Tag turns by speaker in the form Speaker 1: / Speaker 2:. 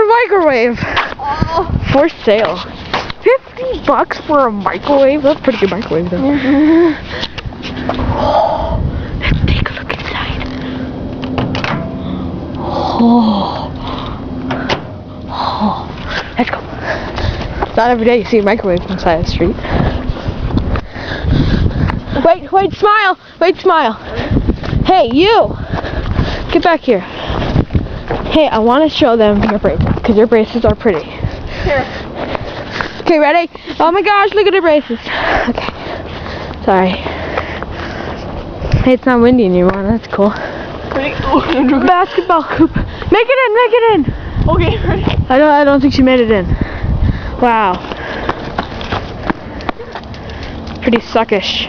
Speaker 1: microwave. For sale. $50 for a microwave? That's a pretty good microwave though. Let's take a look inside. Let's go. Not every day you see a microwave inside the street. Wait, smile! Wait, smile! Hey, you! Get back here. Hey, I want to show them your braces, because your braces are pretty.
Speaker 2: Here.
Speaker 1: Okay, ready? Oh my gosh, look at the braces. Okay. Sorry. Hey, it's not windy anymore, that's cool.
Speaker 2: Ready? Oh,
Speaker 1: basketball hoop. Make it in!
Speaker 2: Okay, ready?
Speaker 1: I don't think she made it in. Wow. Pretty suckish.